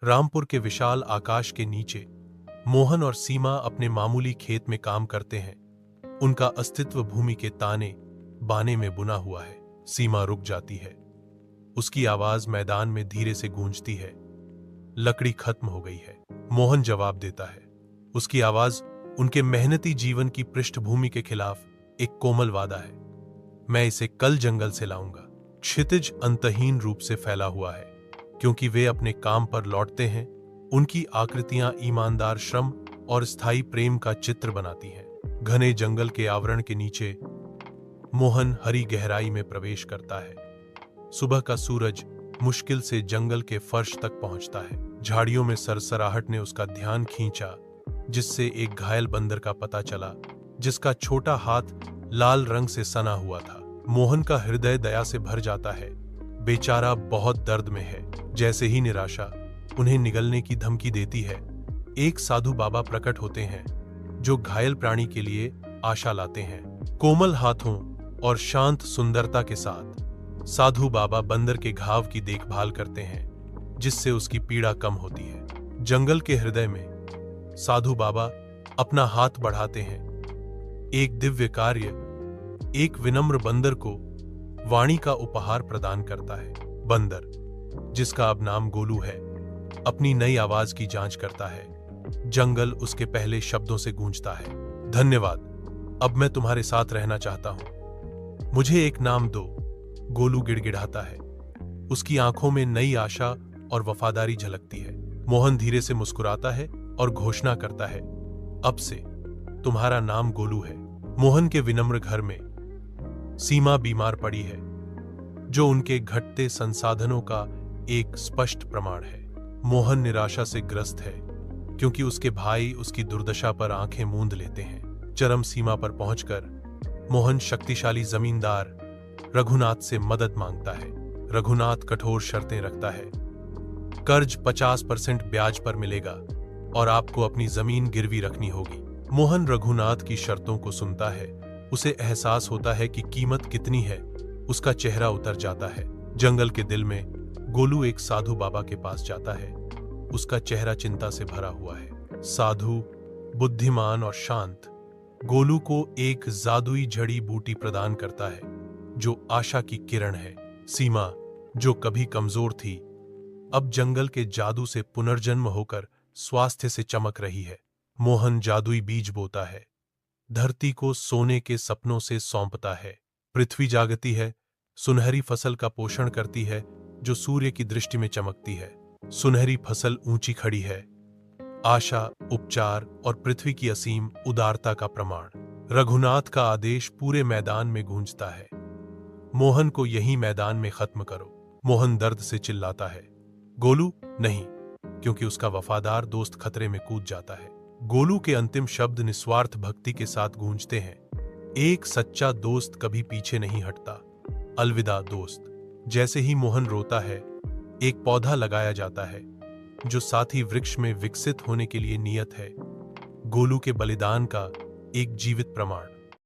रामपुर के विशाल आकाश के नीचे मोहन और सीमा अपने मामूली खेत में काम करते हैं। उनका अस्तित्व भूमि के ताने बाने में बुना हुआ है। सीमा रुक जाती है। उसकी आवाज मैदान में धीरे से गूंजती है। लकड़ी खत्म हो गई है। मोहन जवाब देता है। उसकी आवाज उनके मेहनती जीवन की पृष्ठभूमि के खिलाफ एक कोमल वादा है। मैं इसे कल जंगल से लाऊंगा। क्षितिज अंतहीन रूप से फैला हुआ है, क्योंकि वे अपने काम पर लौटते हैं। उनकी आकृतियां ईमानदार श्रम और स्थायी प्रेम का चित्र बनाती हैं। घने जंगल के आवरण के नीचे मोहन हरी गहराई में प्रवेश करता है। सुबह का सूरज मुश्किल से जंगल के फर्श तक पहुंचता है। झाड़ियों में सरसराहट ने उसका ध्यान खींचा, जिससे एक घायल बंदर का पता चला, जिसका छोटा हाथ लाल रंग से सना हुआ था। मोहन का हृदय दया से भर जाता है। बेचारा बहुत दर्द में है। जैसे ही निराशा उन्हें निगलने की धमकी देती है, एक साधु बाबा प्रकट होते हैं, जो घायल प्राणी के लिए आशा लाते हैं। कोमल हाथों और शांत सुंदरता के साथ साधु बाबा बंदर के घाव की देखभाल करते हैं, जिससे उसकी पीड़ा कम होती है। जंगल के हृदय में साधु बाबा अपना हाथ बढ़ाते हैं। एक दिव्य कार्य एक विनम्र बंदर को वाणी का उपहार प्रदान करता है। बंदर, जिसका अब नाम गोलू है, अपनी नई आवाज की जांच करता है। जंगल उसके पहले शब्दों से गूंजता है। धन्यवाद, अब मैं तुम्हारे साथ रहना चाहता हूं। मुझे एक नाम दो, गोलू गिड़गिड़ाता है। उसकी आंखों में नई आशा और वफादारी झलकती है। मोहन धीरे से मुस्कुराता है और घोषणा करता है, अब से तुम्हारा नाम गोलू है। मोहन के विनम्र घर में सीमा बीमार पड़ी है, जो उनके घटते संसाधनों का एक स्पष्ट प्रमाण है। मोहन निराशा से ग्रस्त है, क्योंकि उसके भाई उसकी दुर्दशा पर आंखें मूंद लेते हैं। चरम सीमा पर पहुंचकर मोहन शक्तिशाली जमींदार रघुनाथ से मदद मांगता है। रघुनाथ कठोर शर्तें रखता है। कर्ज 50% ब्याज पर मिलेगा और आपको अपनी जमीन गिरवी रखनी होगी। मोहन रघुनाथ की शर्तों को सुनता है। उसे एहसास होता है कि कीमत कितनी है। उसका चेहरा उतर जाता है। जंगल के दिल में गोलू एक साधु बाबा के पास जाता है। उसका चेहरा चिंता से भरा हुआ है। साधु, बुद्धिमान और शांत, गोलू को एक जादुई जड़ी बूटी प्रदान करता है, जो आशा की किरण है। सीमा, जो कभी कमजोर थी, अब जंगल के जादू से पुनर्जन्म होकर स्वास्थ्य से चमक रही है। मोहन जादुई बीज बोता है, धरती को सोने के सपनों से सौंपता है। पृथ्वी जागती है, सुनहरी फसल का पोषण करती है, जो सूर्य की दृष्टि में चमकती है। सुनहरी फसल ऊंची खड़ी है, आशा, उपचार और पृथ्वी की असीम उदारता का प्रमाण। रघुनाथ का आदेश पूरे मैदान में गूंजता है, मोहन को यही मैदान में खत्म करो। मोहन दर्द से चिल्लाता है, गोलू नहीं, क्योंकि उसका वफादार दोस्त खतरे में कूद जाता है। गोलू के अंतिम शब्द निस्वार्थ भक्ति के साथ गूंजते हैं, एक सच्चा दोस्त कभी पीछे नहीं हटता। अलविदा दोस्त। जैसे ही मोहन रोता है, एक पौधा लगाया जाता है, जो साथी वृक्ष में विकसित होने के लिए नियत है। गोलू के बलिदान का एक जीवित प्रमाण।